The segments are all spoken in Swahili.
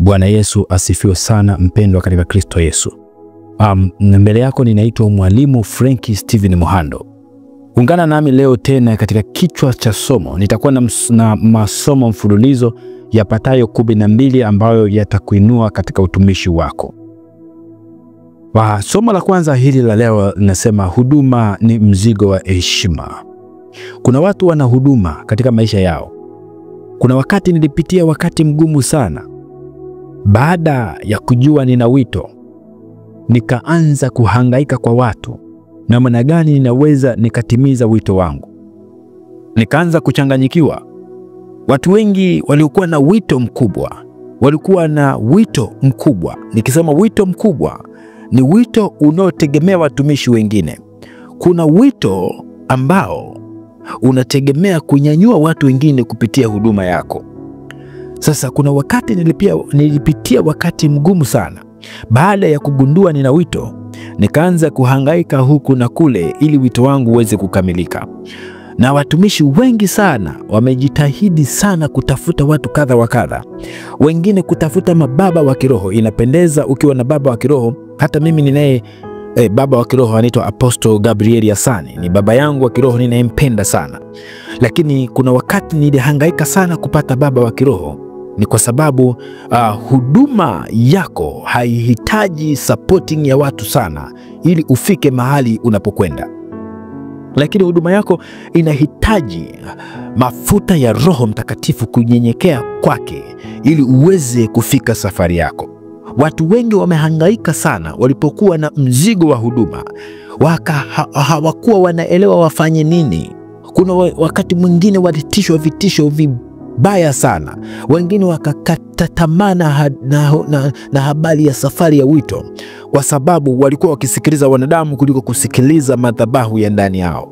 Bwana Yesu asifiwe sana, mpendwa katika Kristo Yesu. Mbele yako ninaitwa Mwalimu Frank Steven Muhando. Ungana nami leo tena katika kichwa cha somo. Nitakuwa na masomo mfululizo yapatayo 12 ambayo yatakuinua katika utumishi wako. Somo la kwanza hili la leo linasema huduma ni mzigo wa heshima. Kuna watu wana huduma katika maisha yao. Kuna wakati nilipitia wakati mgumu sana. Baada ya kujua nina wito, nikaanza kuhangaika kwa watu namna gani ninaweza nikatimiza wito wangu. Nikaanza kuchanganyikiwa. Watu wengi walikuwa na wito mkubwa. Nikisema wito mkubwa, ni wito unaotegemea watumishi wengine. Kuna wito ambao unategemea kunyanyua watu wengine kupitia huduma yako. Sasa kuna wakati nilipitia wakati mgumu sana. Baada ya kugundua nina wito, nikaanza kuhangaika huku na kule ili wito wangu uweze kukamilika. Na watumishi wengi sana wamejitahidi sana kutafuta watu kadha wa kadha. Wengine kutafuta mababa wa kiroho. Inapendeza ukiwa na baba wa kiroho. Hata mimi ninaye baba wa kiroho anaitwa Apostle Gabriel Asani. Ni baba yangu wa kiroho ninayempenda sana. Lakini kuna wakati nilihangaika sana kupata baba wa kiroho. Ni kwa sababu huduma yako haihitaji supporting ya watu sana ili ufike mahali unapokwenda. Lakini huduma yako inahitaji mafuta ya Roho Mtakatifu, kunyenyekea kwake ili uweze kufika safari yako. Watu wengi wamehangaika sana walipokuwa na mzigo wa huduma. Hawakuwa wanaelewa wafanye nini. Kuna wakati mwingine walitishwa vitisho vibaya sana. Wengine wakakata tamaa na habari ya safari ya wito, kwa sababu walikuwa wakisikiliza wanadamu kuliko kusikiliza madhabahu ya ndani yao.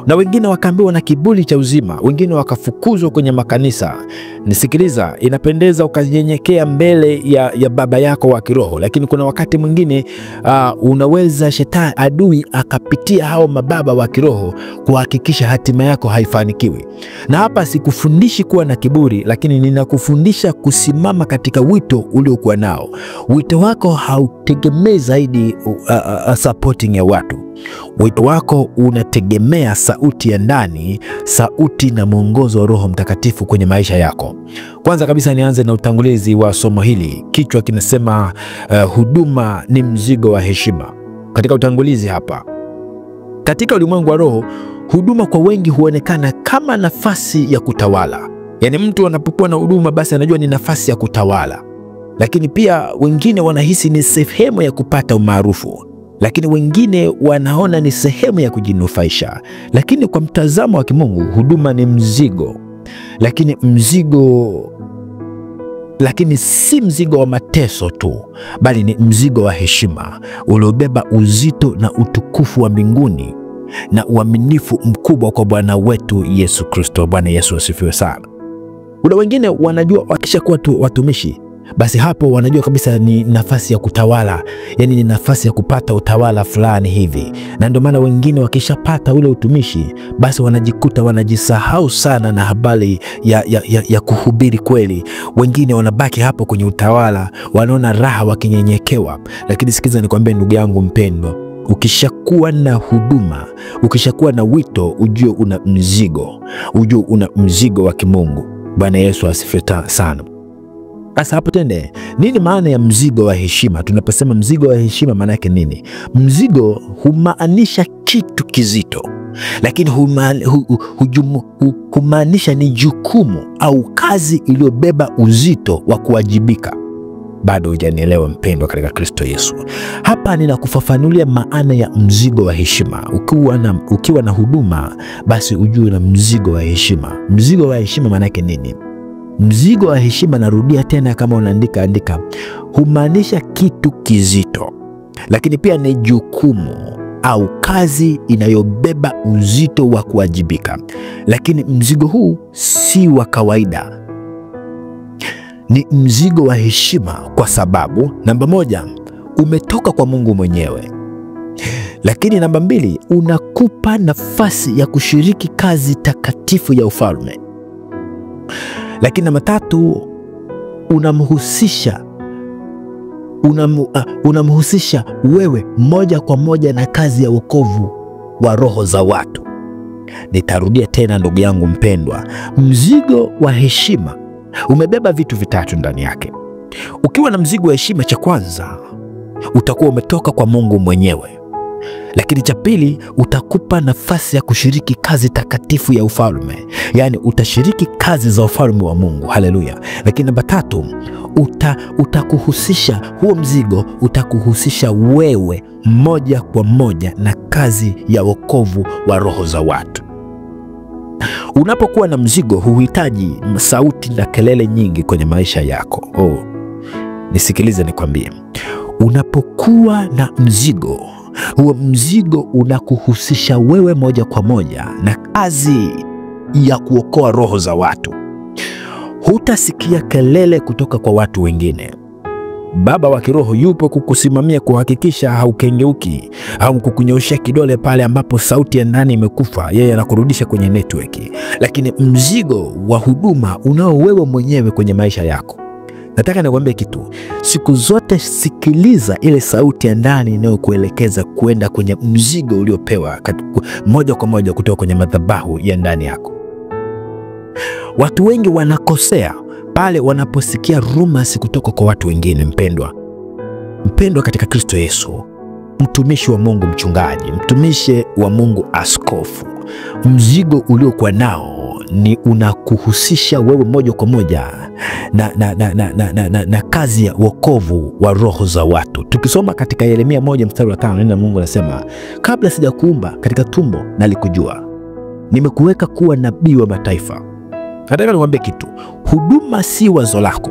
Na wengine wakaambiwa na kiburi cha uzima, wengine wakafukuzwa kwenye makanisa. Nisikiliza, inapendeza ukanyenyekea mbele ya baba yako wa kiroho, lakini kuna wakati mwingine unaweza shetani adui akapitia hao mababa wa kiroho kuhakikisha hatima yako haifanikiwi. Na hapa sikufundishi kuwa na kiburi, lakini ninakufundisha kusimama katika wito uliokuwa nao. Wito wako hautegemei zaidi supporting ya watu. Wito wako unategemea sauti ya ndani, sauti na mwongozo wa Roho Mtakatifu kwenye maisha yako. Kwanza kabisa nianze na utangulizi wa somo hili. Kichwa kinasema huduma ni mzigo wa heshima. Katika utangulizi hapa, katika ulimwengu wa roho, huduma kwa wengi huonekana kama nafasi ya kutawala. Yaani mtu anapokuwa na huduma basi anajua ni nafasi ya kutawala. Lakini pia wengine wanahisi ni sehemu ya kupata umaarufu. Lakini wengine wanaona ni sehemu ya kujinufaisha. Lakini kwa mtazamo wa kimungu, huduma ni mzigo. Lakini si mzigo wa mateso tu, bali ni mzigo wa heshima uliobeba uzito na utukufu wa mbinguni na uaminifu mkubwa kwa Bwana wetu Yesu Kristo. Bwana Yesu asifiwe sana. Kuna wengine wanajua wakishakuwa watumishi, basi hapo wanajua kabisa ni nafasi ya kutawala, yani ni nafasi ya kupata utawala fulani hivi. Na ndio maana wengine wakishapata ule utumishi, basi wanajikuta wanajisahau sana na habari ya kuhubiri kweli. Wengine wanabaki hapo kwenye utawala, wanaona raha wakinyenyekewa. Lakini sikiza nikwambie ndugu yangu mpendwa, ukishakuwa na huduma, ukishakuwa na wito, ujue una mzigo wa kimungu. Bwana Yesu asifiwe sana. Sasa hapo tende, nini maana ya mzigo wa heshima? Tunaposema mzigo wa heshima maana yake nini? Mzigo humaanisha kitu kizito, lakini humaanisha ni jukumu au kazi iliyobeba uzito wa kuwajibika. Bado hujanielewa mpendwa katika Kristo Yesu. Hapa ninakufafanulia maana ya mzigo wa heshima. Ukiwa na huduma, basi ujue na mzigo wa heshima. Mzigo wa heshima maana yake nini? Mzigo wa heshima, narudia tena kama unaandika, humaanisha kitu kizito, lakini pia ni jukumu au kazi inayobeba uzito wa kuwajibika. Lakini mzigo huu si wa kawaida. Ni mzigo wa heshima kwa sababu namba 1, umetoka kwa Mungu mwenyewe. Lakini namba 2, unakupa nafasi ya kushiriki kazi takatifu ya ufalme. Lakini namba 3, unamhusisha wewe moja kwa moja na kazi ya wokovu wa roho za watu. Nitarudia tena ndugu yangu mpendwa, mzigo wa heshima umebeba vitu vitatu ndani yake. Ukiwa na mzigo wa heshima, cha kwanza utakuwa umetoka kwa Mungu mwenyewe. Lakini cha pili, utakupa nafasi ya kushiriki kazi takatifu ya ufalme. Yaani utashiriki kazi za ufalme wa Mungu. Haleluya. Lakini namba tatu, utakuhusisha, huo mzigo utakuhusisha wewe moja kwa moja na kazi ya wokovu wa roho za watu. Unapokuwa na mzigo, huhitaji sauti na kelele nyingi kwenye maisha yako. Nisikilize nikwambie. Unapokuwa na mzigo, huo mzigo unakuhusisha wewe moja kwa moja na kazi ya kuokoa roho za watu. Hutasikia kelele kutoka kwa watu wengine. Baba wa kiroho yupo kukusimamia, kuhakikisha haukengeuki au kukunyoshia kidole pale ambapo sauti ya ndani imekufa. Yeye anakurudisha kwenye network. Lakini mzigo wa huduma unao wewe mwenyewe kwenye maisha yako. Nataka nikwambie kitu. Siku zote sikiliza ile sauti ya ndani inayokuelekeza kwenda kwenye mzigo uliopewa moja kwa moja kutoka kwenye madhabahu ya ndani yako. Watu wengi wanakosea pale wanaposikia rumors kutoka kwa watu wengine. Mpendwa katika Kristo Yesu, mtumishi wa Mungu mchungaji, mtumishi wa Mungu askofu, mzigo uliokuwa nao ni unakuhusisha wewe moja kwa moja na kazi ya wokovu wa roho za watu. Tukisoma katika Yeremia 1:5, neno la Mungu anasema, kabla sijakuumba katika tumbo nalikujua, nimekuweka kuwa nabii wa mataifa. Nataka niwaambie kitu. Huduma si wazo lako,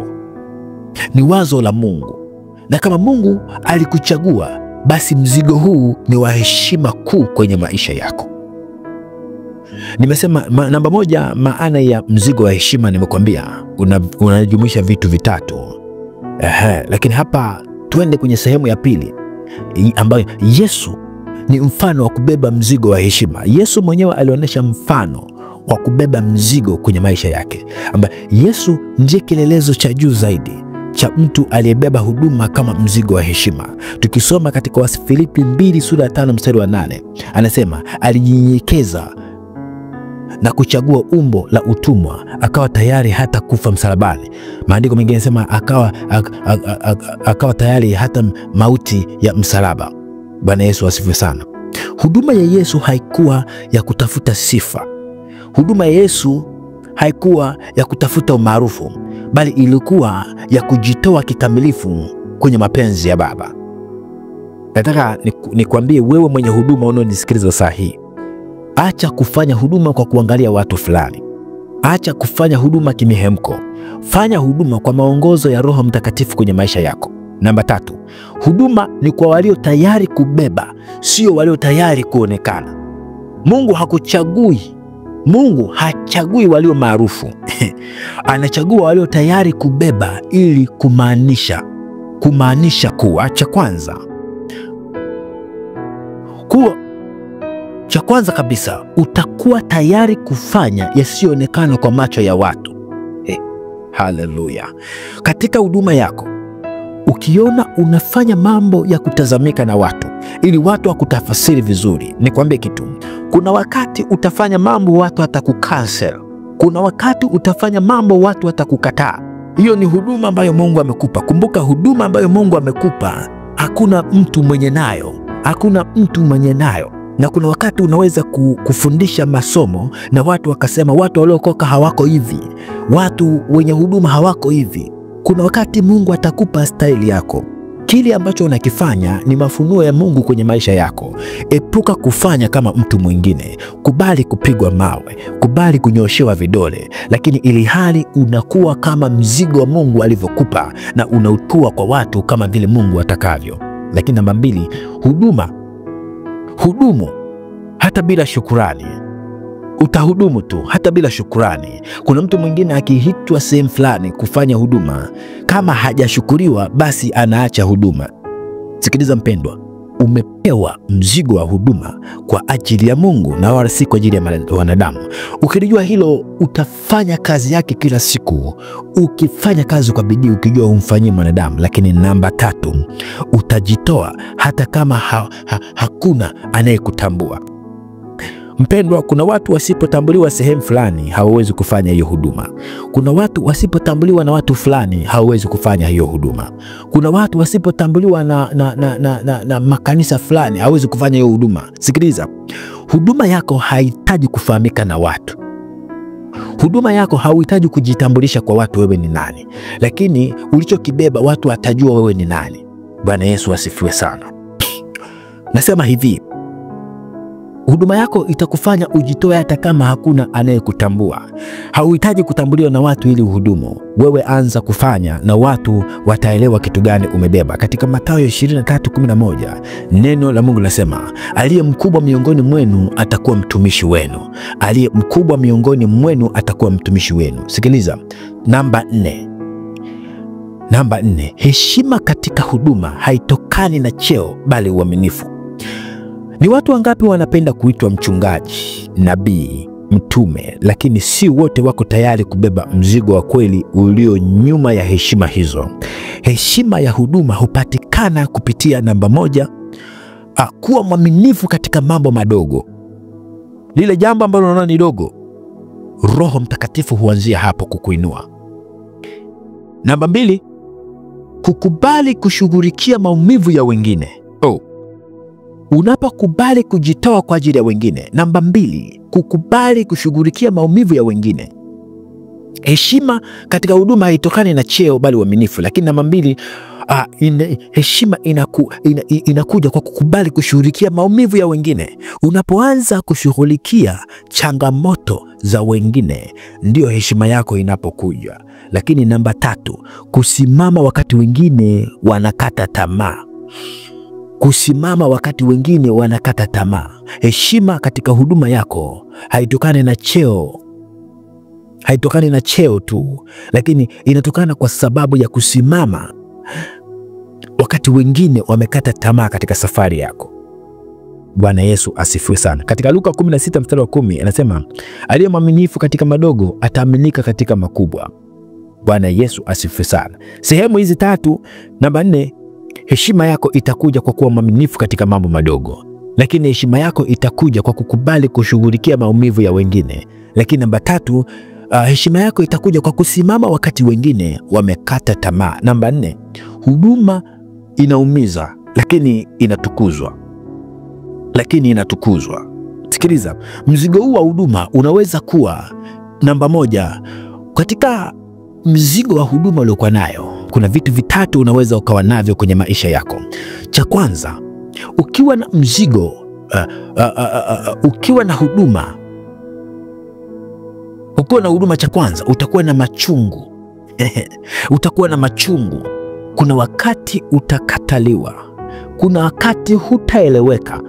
ni wazo la Mungu. Na kama Mungu alikuchagua, basi mzigo huu ni wa heshima kuu kwenye maisha yako. Nimesema namba moja, maana ya mzigo wa heshima nimekwambia unajumuisha vitu vitatu. Lakini hapa tuende kwenye sehemu ya pili, ambayo Yesu ni mfano wa kubeba mzigo wa heshima. Yesu mwenyewe alionyesha mfano wa kubeba mzigo kwenye maisha yake, ambaye Yesu ndiye kielelezo cha juu zaidi cha mtu aliyebeba huduma kama mzigo wa heshima. Tukisoma katika Wafilipi 2:5-8, anasema alijinyenyekeza na kuchagua umbo la utumwa, akawa tayari hata kufa msalabani. Maandiko mengine yanasema akawa tayari hata mauti ya msalaba. Bwana Yesu asifiwe sana. Huduma ya Yesu haikuwa ya kutafuta sifa. Huduma ya Yesu haikuwa ya kutafuta umaarufu, bali ilikuwa ya kujitoa kikamilifu kwenye mapenzi ya Baba. Nataka nikwambie wewe mwenye huduma unaonisikiliza saa hii, acha kufanya huduma kwa kuangalia watu fulani. Acha kufanya huduma kimihemko. Fanya huduma kwa maongozo ya Roho Mtakatifu kwenye maisha yako. Namba 3, huduma ni kwa walio tayari kubeba, sio walio tayari kuonekana. Mungu hachagui walio maarufu. Anachagua walio tayari kubeba, ili kumaanisha kuwa cha kwanza kabisa utakuwa tayari kufanya yasiyoonekana kwa macho ya watu. Haleluya. Katika huduma yako, ukiona unafanya mambo ya kutazamika na watu ili watu wakutafasiri vizuri, nikwambie kitu. Kuna wakati utafanya mambo watu watakucancel. Kuna wakati utafanya mambo watu watakukataa. Hiyo ni huduma ambayo Mungu amekupa. Kumbuka, huduma ambayo Mungu amekupa hakuna mtu mwenye nayo. Na kuna wakati unaweza kufundisha masomo na watu wakasema watu waliokoka hawako hivi, watu wenye huduma hawako hivi. Kuna wakati Mungu atakupa staili yako. Kile ambacho unakifanya ni mafunuo ya Mungu kwenye maisha yako. Epuka kufanya kama mtu mwingine. Kubali kupigwa mawe, kubali kunyoshewa vidole, lakini ili hali unakuwa kama mzigo wa Mungu alivyokupa, na unautua kwa watu kama vile Mungu atakavyo. Lakini namba 2, hudumu hata bila shukurani. Utahudumu tu hata bila shukurani. Kuna mtu mwingine akihitwa sehemu fulani kufanya huduma, kama hajashukuriwa basi anaacha huduma. Sikiliza mpendwa, umepewa mzigo wa huduma kwa ajili ya Mungu na wala si kwa ajili ya wanadamu. Ukilijua hilo, utafanya kazi yake kila siku, ukifanya kazi kwa bidii, ukijua umfanyie mwanadamu. Lakini namba 3, utajitoa hata kama hakuna anayekutambua. Mpendwa, kuna watu wasipotambuliwa sehemu fulani hawawezi kufanya hiyo huduma. Kuna watu wasipotambuliwa na watu fulani hawawezi kufanya hiyo huduma. Kuna watu wasipotambuliwa na makanisa fulani hawawezi kufanya hiyo huduma. Sikiliza, huduma yako haihitaji kufahamika na watu. Huduma yako hauhitaji kujitambulisha kwa watu wewe ni nani, lakini ulichokibeba watu watajua wewe ni nani. Bwana Yesu asifiwe sana. Nasema hivi, huduma yako itakufanya ujitoe hata kama hakuna anayekutambua. Hauhitaji kutambuliwa na watu ili uhudumu. Wewe anza kufanya na watu wataelewa kitu gani umebeba. Katika Mathayo 23:11 neno la Mungu linasema, aliye mkubwa miongoni mwenu atakuwa mtumishi wenu. Aliye mkubwa miongoni mwenu atakuwa mtumishi wenu. Sikiliza, namba 4, heshima katika huduma haitokani na cheo bali uaminifu. Ni watu wangapi wanapenda kuitwa mchungaji, nabii, mtume, lakini si wote wako tayari kubeba mzigo wa kweli ulio nyuma ya heshima hizo. Heshima ya huduma hupatikana kupitia namba 1, kuwa mwaminifu katika mambo madogo. Lile jambo ambalo unaona ni dogo, Roho Mtakatifu huanzia hapo kukuinua. Namba 2, kukubali kushughulikia maumivu ya wengine. Unapokubali kujitoa kwa ajili ya wengine. Namba 2, kukubali kushughulikia maumivu ya wengine. Heshima katika huduma haitokani na cheo bali uaminifu. Lakini namba 2, heshima inakuja kwa kukubali kushughulikia maumivu ya wengine. Unapoanza kushughulikia changamoto za wengine, ndio heshima yako inapokuja. Lakini namba 3, kusimama wakati wengine wanakata tamaa. Kusimama wakati wengine wanakata tamaa. Heshima katika huduma yako haitokani na cheo tu, lakini inatokana kwa sababu ya kusimama wakati wengine wamekata tamaa katika safari yako. Bwana Yesu asifiwe sana. Katika Luka 16:10 anasema, aliye mwaminifu katika madogo ataaminika katika makubwa. Bwana Yesu asifiwe sana. Sehemu hizi 3, namba 4, heshima yako itakuja kwa kuwa mwaminifu katika mambo madogo. Lakini heshima yako itakuja kwa kukubali kushughulikia maumivu ya wengine. Lakini namba 3, heshima yako itakuja kwa kusimama wakati wengine wamekata tamaa. Namba 4, huduma inaumiza lakini inatukuzwa. Sikiliza, mzigo huu wa huduma unaweza kuwa namba 1 katika mzigo wa huduma uliokuwa nayo. Kuna vitu vitatu unaweza ukawa navyo kwenye maisha yako. Cha kwanza, ukiwa na mzigo, ukiwa na huduma, cha kwanza utakuwa na machungu. Utakuwa na machungu. Kuna wakati utakataliwa, kuna wakati hutaeleweka,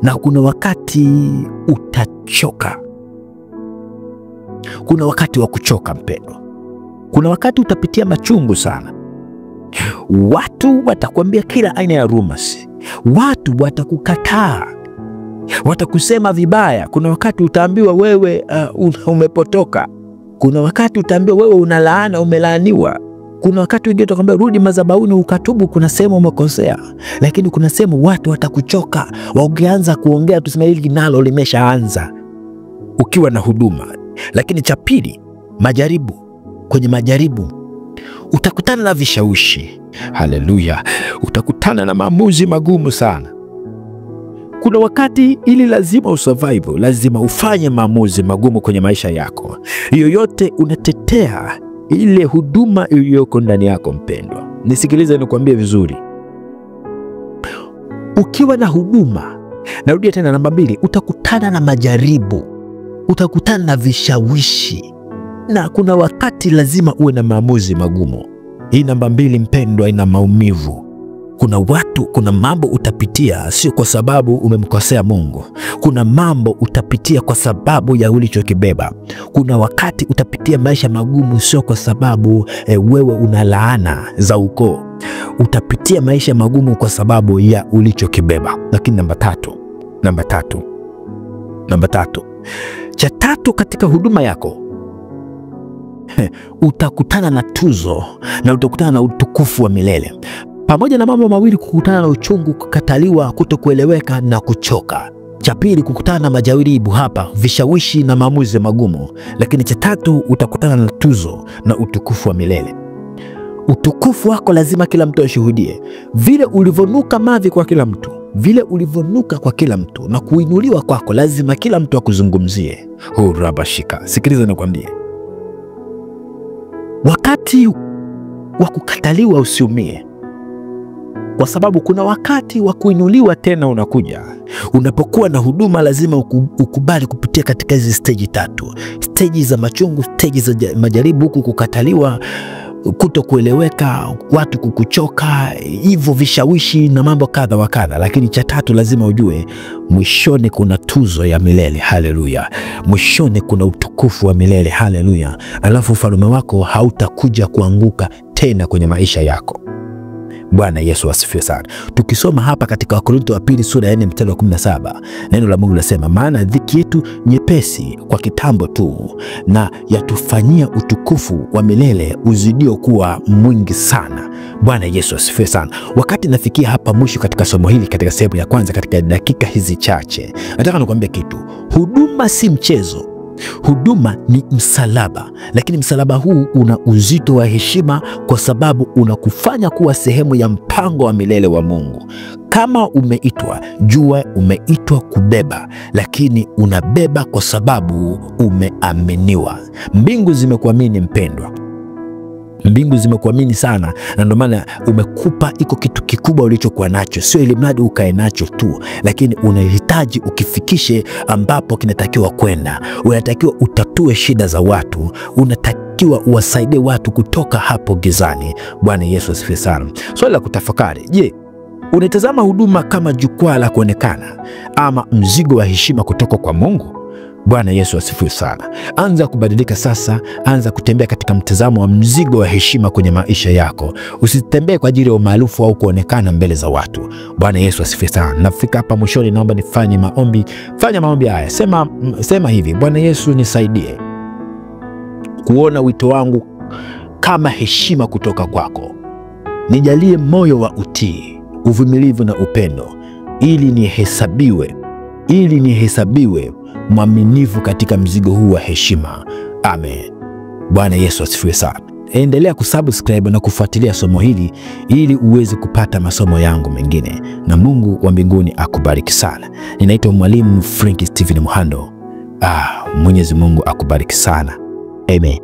na kuna wakati utachoka. Kuna wakati wa kuchoka mpendwa. Kuna wakati utapitia machungu sana. Watu watakwambia kila aina ya rumors. Watu watakukataa, watakusema vibaya. Kuna wakati utaambiwa wewe umepotoka. Kuna wakati utaambiwa wewe unalaana, umelaaniwa. Kuna wakati wengine utakwambia rudi madhabahuni ukatubu, kuna sehemu umekosea. Lakini kuna sehemu watu watakuchoka. Wakianza kuongea tuseme hili nalo limeshaanza. Ukiwa na huduma. Lakini cha pili, majaribu. Kwenye majaribu utakutana na vishawishi. Haleluya. Utakutana na maamuzi magumu sana. Kuna wakati ili lazima usurvive, lazima ufanye maamuzi magumu kwenye maisha yako. Hiyo yote unatetea ile huduma iliyoko ndani yako mpendwa. Nisikilize nikwambie vizuri. Ukiwa na huduma, narudia tena namba 2, utakutana na majaribu. Utakutana na vishawishi. Na kuna wakati lazima uwe na maamuzi magumu. Hii namba 2 mpendwa ina maumivu. Kuna mambo utapitia sio kwa sababu umemkosea Mungu. Kuna mambo utapitia kwa sababu ya ulichokibeba. Kuna wakati utapitia maisha magumu sio kwa sababu wewe una laana za ukoo. Utapitia maisha magumu kwa sababu ya ulichokibeba. Lakini namba tatu, cha tatu katika huduma yako, utakutana na tuzo na utakutana na utukufu wa milele. Pamoja na mambo mawili, kukutana na uchungu, kukataliwa, kutokueleweka na kuchoka. Cha pili, kukutana na majaribu hapa, vishawishi na maamuzi magumu. Lakini cha tatu, utakutana na tuzo na utukufu wa milele. Utukufu wako lazima kila mtu ashuhudie. Vile ulivonuka mavi kwa kila mtu, vile ulivonuka kwa kila mtu, na kuinuliwa kwako lazima kila mtu akuzungumzie. Rabashika, sikiliza nakwambie. Wakati wa kukataliwa usiumie, kwa sababu kuna wakati wa kuinuliwa tena unakuja. Unapokuwa na huduma lazima ukubali kupitia katika hizi stage tatu. Stage za machungu, stage za majaribu, kukataliwa, kutokueleweka, watu kukuchoka, hivyo vishawishi na mambo kadha wa kadha. Lakini cha tatu lazima ujue, mwishoni kuna tuzo ya milele. Haleluya. Mwishoni kuna utukufu wa milele. Haleluya. Alafu ufalme wako hautakuja kuanguka tena kwenye maisha yako. Bwana Yesu asifiwe sana. Tukisoma hapa katika Wakorintho wa pili sura ya 4 mstari wa 17, neno la Mungu linasema, maana dhiki yetu nyepesi kwa kitambo tu, na yatufanyia utukufu wa milele uzidio kuwa mwingi sana. Bwana Yesu asifiwe sana. Wakati nafikia hapa mwisho katika somo hili, katika sehemu ya kwanza, katika dakika hizi chache, nataka nikwambie kitu. Huduma si mchezo. Huduma ni msalaba, lakini msalaba huu una uzito wa heshima kwa sababu unakufanya kuwa sehemu ya mpango wa milele wa Mungu. Kama umeitwa, jua umeitwa kubeba, lakini unabeba kwa sababu umeaminiwa. Mbingu zimekuamini mpendwa. Mbingu zimekuamini sana, na ndio maana umekupa iko kitu kikubwa ulichokuwa nacho. Sio ili mradi ukae nacho tu, lakini unahitaji ukifikishe ambapo kinatakiwa kwenda. Unatakiwa utatue shida za watu, unatakiwa uwasaidie watu kutoka hapo gizani. Bwana Yesu asifiwe sana. Swali la kutafakari, je, unatazama huduma kama jukwaa la kuonekana ama mzigo wa heshima kutoka kwa Mungu? Bwana Yesu asifiwe sana. Anza kubadilika sasa. Anza kutembea katika mtazamo wa mzigo wa heshima kwenye maisha yako. Usitembee kwa ajili ya umaarufu au kuonekana mbele za watu. Bwana Yesu asifiwe sana. Nafika hapa mwishoni, naomba nifanye maombi. Fanya maombi haya. Sema hivi: Bwana Yesu, nisaidie kuona wito wangu kama heshima kutoka kwako. Nijalie moyo wa utii, uvumilivu na upendo, ili nihesabiwe mwaminifu katika mzigo huu wa heshima. Amen. Bwana Yesu asifiwe sana. Endelea kusubscribe na kufuatilia somo hili ili uweze kupata masomo yangu mengine, na Mungu wa mbinguni akubariki sana. Ninaitwa Mwalimu Frank Stephen Muhando. Mwenyezi Mungu akubariki sana. Amen.